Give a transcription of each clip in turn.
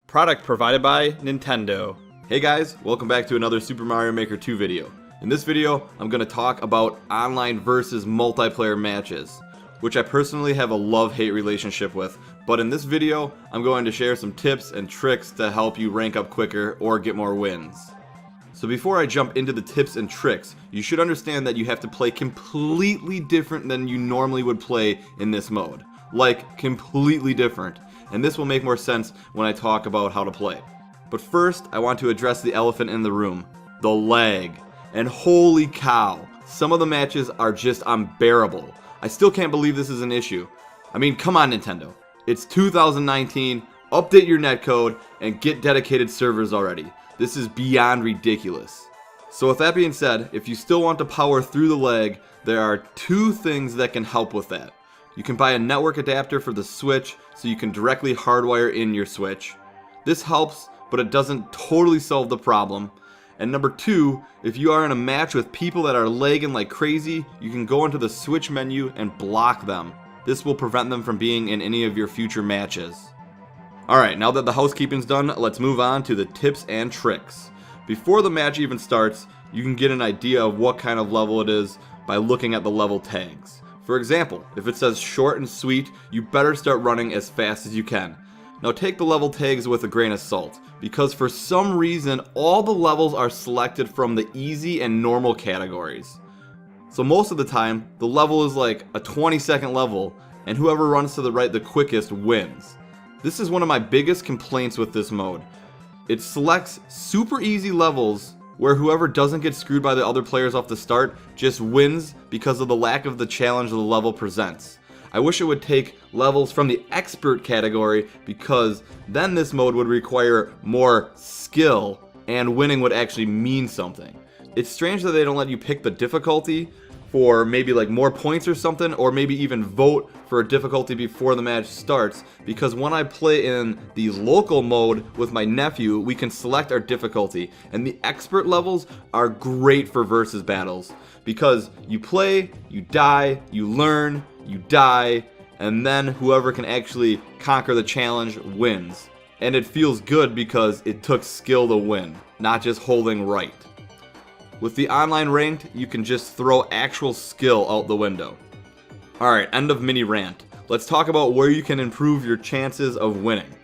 Product provided by Nintendo. Hey guys, welcome back to another Super Mario Maker 2 video. In this video, I'm going to talk about online versus multiplayer matches, which I personally have a love-hate relationship with, but in this video, I'm going to share some tips and tricks to help you rank up quicker or get more wins. So before I jump into the tips and tricks, you should understand that you have to play completely different than you normally would play in this mode. Like, completely different. And this will make more sense when I talk about how to play. But first, I want to address the elephant in the room, the lag. And holy cow, some of the matches are just unbearable. I still can't believe this is an issue. I mean, come on Nintendo. It's 2019, update your netcode, and get dedicated servers already. This is beyond ridiculous. So with that being said, if you still want to power through the lag, there are two things that can help with that. You can buy a network adapter for the Switch so you can directly hardwire in your Switch. This helps, but it doesn't totally solve the problem. And number two, if you are in a match with people that are lagging like crazy, you can go into the Switch menu and block them. This will prevent them from being in any of your future matches. Alright, now that the housekeeping's done, let's move on to the tips and tricks. Before the match even starts, you can get an idea of what kind of level it is by looking at the level tags. For example, if it says short and sweet, you better start running as fast as you can. Now take the level tags with a grain of salt, because for some reason all the levels are selected from the easy and normal categories. So most of the time, the level is like a 20-second level, and whoever runs to the right the quickest wins. This is one of my biggest complaints with this mode. It selects super easy levels where whoever doesn't get screwed by the other players off the start just wins because of the lack of the challenge the level presents. I wish it would take levels from the expert category, because then this mode would require more skill and winning would actually mean something. It's strange that they don't let you pick the difficulty for maybe like more points or something, or maybe even vote for a difficulty before the match starts, because when I play in the local mode with my nephew, we can select our difficulty, and the expert levels are great for versus battles, because you play, you die, you learn, you die, and then whoever can actually conquer the challenge wins. And it feels good because it took skill to win, not just holding right. With the online ranked, you can just throw actual skill out the window. Alright, end of mini rant. Let's talk about where you can improve your chances of winning.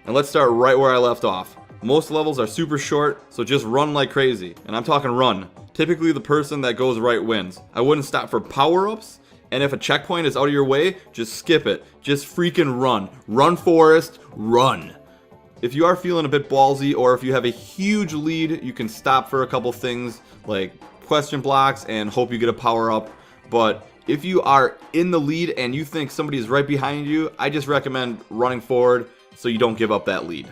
And let's start right where I left off. Most levels are super short, so just run like crazy. And I'm talking run. Typically the person that goes right wins. I wouldn't stop for power-ups, and if a checkpoint is out of your way, just skip it. Just freaking run. Run, Forrest, run. If you are feeling a bit ballsy, or if you have a huge lead, you can stop for a couple things like question blocks and hope you get a power up. But if you are in the lead and you think somebody is right behind you, I just recommend running forward so you don't give up that lead.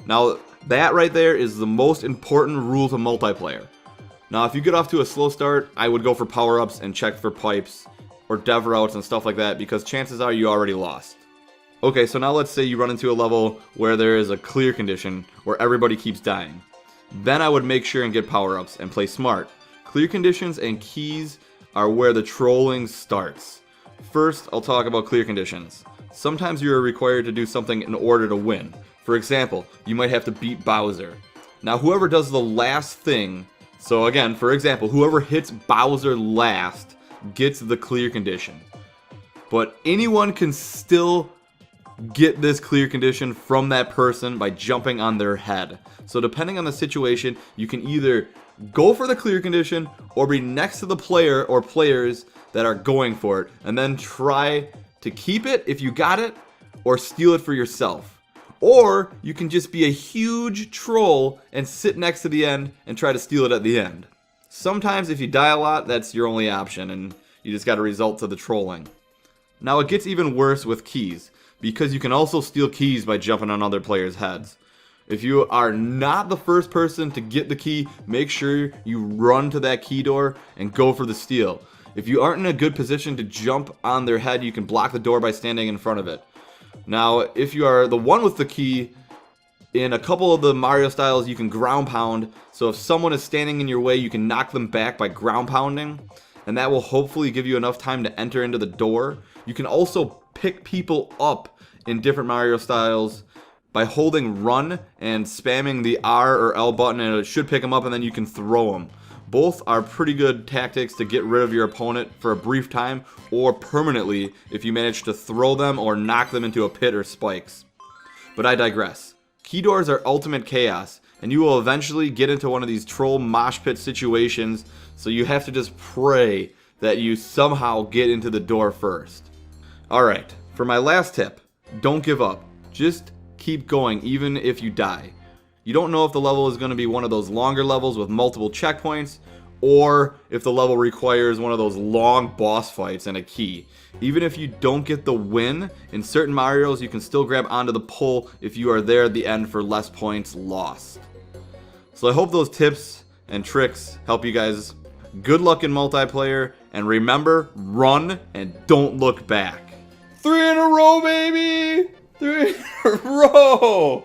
Now that right there is the most important rule to multiplayer. Now if you get off to a slow start, I would go for power ups and check for pipes or dev routes and stuff like that, because chances are you already lost. Okay, so now let's say you run into a level where there is a clear condition where everybody keeps dying. Then I would make sure and get power-ups and play smart. Clear conditions and keys are where the trolling starts. First, I'll talk about clear conditions. Sometimes you are required to do something in order to win. For example, you might have to beat Bowser. Now whoever does the last thing, so again, for example, whoever hits Bowser last gets the clear condition. But anyone can still get this clear condition from that person by jumping on their head. So depending on the situation, you can either go for the clear condition or be next to the player or players that are going for it, and then try to keep it if you got it, or steal it for yourself. Or you can just be a huge troll and sit next to the end and try to steal it at the end. Sometimes if you die a lot, that's your only option, and you just got to resort to the trolling. Now it gets even worse with keys, because you can also steal keys by jumping on other players' heads. If you are not the first person to get the key, make sure you run to that key door and go for the steal. If you aren't in a good position to jump on their head, you can block the door by standing in front of it. Now, if you are the one with the key, in a couple of the Mario styles you can ground pound, so if someone is standing in your way, you can knock them back by ground pounding, and that will hopefully give you enough time to enter into the door. You can also pick people up in different Mario styles by holding run and spamming the R or L button, and it should pick them up and then you can throw them. Both are pretty good tactics to get rid of your opponent for a brief time or permanently if you manage to throw them or knock them into a pit or spikes. But I digress. Key doors are ultimate chaos, and you will eventually get into one of these troll mosh pit situations, so you have to just pray that you somehow get into the door first. Alright, for my last tip, don't give up. Just keep going even if you die. You don't know if the level is going to be one of those longer levels with multiple checkpoints, or if the level requires one of those long boss fights and a key. Even if you don't get the win, in certain Marios you can still grab onto the pole if you are there at the end for less points lost. So I hope those tips and tricks help you guys. Good luck in multiplayer, and remember, run and don't look back. 3 in a row, baby! 3 in a row!